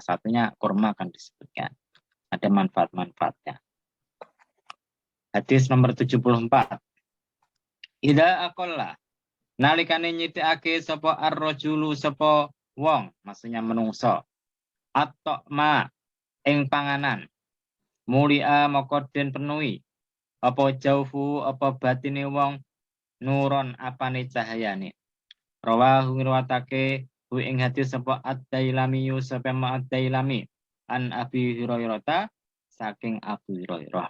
satunya kurma akan disebutkan. Ada manfaat-manfaatnya. Hadis nomor 74. Ida akola nalikane nyithikake sapa ar-rajulu sapa wong, maksudnya menungso. Atau ma ing panganan. Mulia moko den penuhi. Apa jaufu apa batine wong nuron apane cahayane. Rawahu ngriwatake hu ing hadis sapa ad-Dailami sapa ad-Dailami an Abi Hurairah saking Abu Hurairah.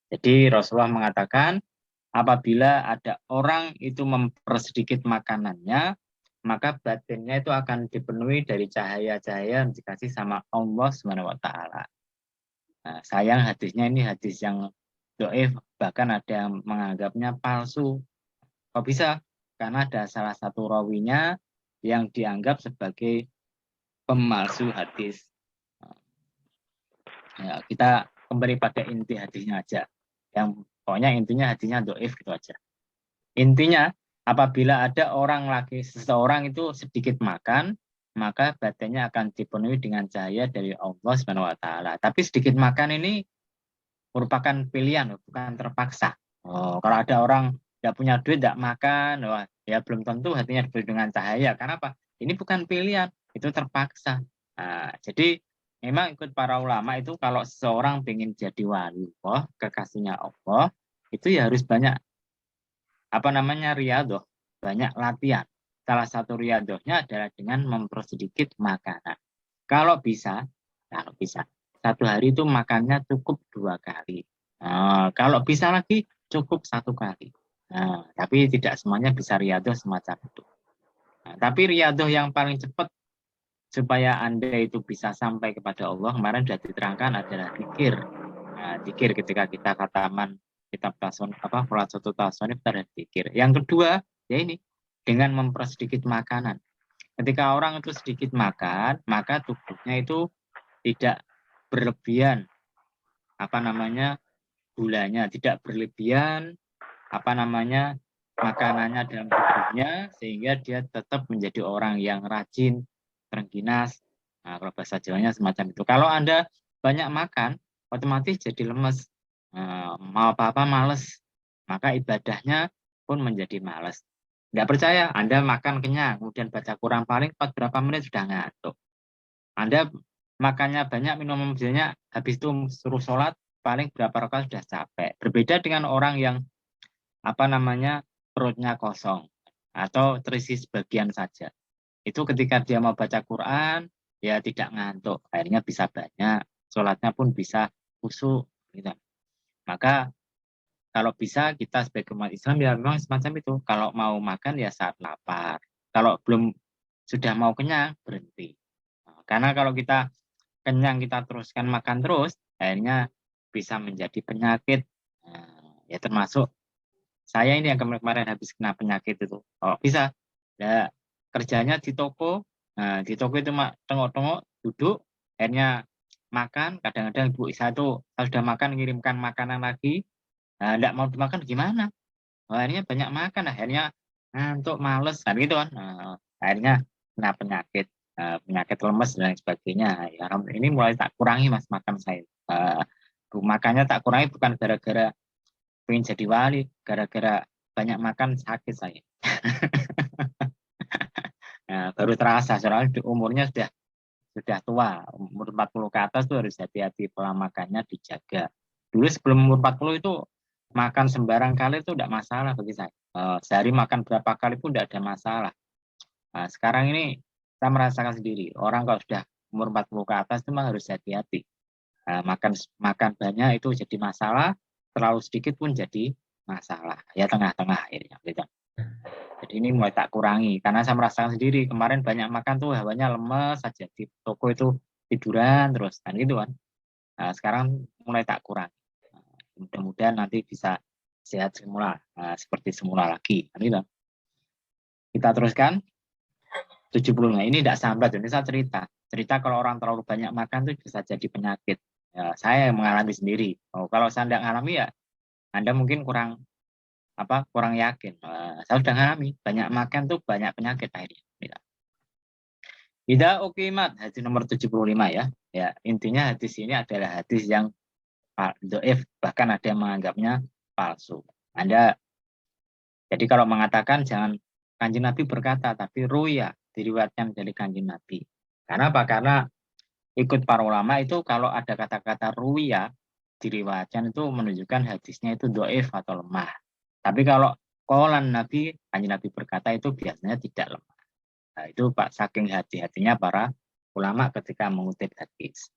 Jadi Rasulullah mengatakan apabila ada orang itu mempersedikit makanannya, maka batinnya itu akan dipenuhi dari cahaya-cahaya yang dikasih sama Allah Subhanahu wa taala. Nah, sayang hadisnya ini hadis yang dhaif, bahkan ada yang menganggapnya palsu. Kok bisa? Karena ada salah satu rawinya yang dianggap sebagai pemalsu hadis. Ya, kita kembali pada inti hadisnya aja. Yang pokoknya intinya hadisnya dhaif gitu aja. Intinya apabila ada seseorang itu sedikit makan, maka badannya akan dipenuhi dengan cahaya dari Allah Subhanahu wa taala. Tapi sedikit makan ini merupakan pilihan, bukan terpaksa. Kalau ada orang tidak punya duit, tidak makan, wah, ya belum tentu hatinya dipenuhi dengan cahaya. Kenapa? Ini bukan pilihan, itu terpaksa. Nah, jadi memang ikut para ulama itu kalau seseorang ingin jadi wali Allah, kekasihnya Allah, itu ya harus banyak riyadhah, banyak latihan. Salah satu riyadhahnya adalah dengan mempersedikit makanan. Kalau bisa, satu hari itu makannya cukup 2 kali. Kalau bisa lagi cukup 1 kali. Tapi tidak semuanya bisa riyadhah semacam itu. Tapi riyadhah yang paling cepat supaya Anda itu bisa sampai kepada Allah, kemarin sudah diterangkan adalah zikir. Zikir ketika kita khataman kitab Fulat Satu Tasawuf ada zikir. Yang kedua, ya ini dengan mempersedikit makanan. Ketika orang itu sedikit makan, maka tubuhnya itu tidak berlebihan gulanya, tidak berlebihan makanannya dalam tubuhnya, sehingga dia tetap menjadi orang yang rajin, terengginas. Kalau bahasa Jawanya semacam itu. Kalau Anda banyak makan, otomatis jadi lemes. Mau apa-apa males, maka ibadahnya pun menjadi males. Tidak percaya, Anda makan kenyang, kemudian baca Quran paling berapa menit sudah ngantuk. Anda makannya banyak, minum banyak, habis itu suruh sholat, paling berapa rakaat sudah capek. Berbeda dengan orang yang perutnya kosong atau terisi sebagian saja. Itu ketika dia mau baca Quran, ya tidak ngantuk, akhirnya bisa banyak, sholatnya pun bisa khusyuk. Gitu. Maka kalau bisa kita sebagai umat Islam ya memang semacam itu. Kalau mau makan ya saat lapar. Kalau belum sudah mau kenyang, berhenti. Karena kalau kita kenyang kita teruskan makan terus, akhirnya bisa menjadi penyakit. Ya termasuk saya ini yang kemarin habis kena penyakit itu. Kalau bisa, ya kerjanya di toko. Di toko itu tengok-tengok, duduk, akhirnya makan. Kadang-kadang ibu saya itu sudah makan, ngirimkan makanan lagi. Tidak mau dimakan gimana? Akhirnya banyak makan, akhirnya ngantuk, males, kan gitu kan. Akhirnya kena penyakit lemes dan lain sebagainya. Ya, ini mulai tak kurangi mas makan saya. Makannya tak kurangi bukan gara-gara pengen jadi wali, gara-gara banyak makan sakit saya. Baru terasa, soalnya umurnya sudah tua, umur 40 ke atas tuh harus hati-hati, pola makannya dijaga. Dulu sebelum umur 40 itu makan sembarang kali itu tidak masalah bagi saya. Sehari makan berapa kali pun tidak ada masalah. Sekarang ini saya merasakan sendiri, orang kalau sudah umur 40 ke atas itu memang harus hati-hati. Makan banyak itu jadi masalah, terlalu sedikit pun jadi masalah. Ya tengah-tengah akhirnya. Gitu. Jadi ini mulai tak kurangi, karena saya merasakan sendiri, kemarin banyak makan tuh hawanya lemes saja, di toko itu tiduran terus, kan gitu kan. Sekarang mulai tak kurangi. Mudah-mudahan nanti bisa sehat semula, seperti semula lagi. Kan gitu. Kita teruskan. 70. Nah, ini tidak sambat, ini saya cerita kalau orang terlalu banyak makan itu bisa jadi penyakit. Ya, saya yang mengalami sendiri. Kalau saya tidak mengalami ya Anda mungkin kurang yakin. Saya sudah mengalami banyak makan tuh banyak penyakit akhirnya. Ida ukimat, hadis nomor 75 ya. Ya, intinya hadis ini adalah hadis yang dhaif, bahkan ada yang menganggapnya palsu. Jadi kalau mengatakan jangan Kanjeng Nabi berkata, tapi ruya diriwayatkan dari Kanjeng Nabi. Karena apa? Karena ikut para ulama itu kalau ada kata-kata ruya diriwayatkan itu menunjukkan hadisnya itu dhaif atau lemah. Tapi kalau qalan Nabi, Kanjeng Nabi berkata itu biasanya tidak lemah. Nah, itu Pak saking hati-hatinya para ulama ketika mengutip hadis.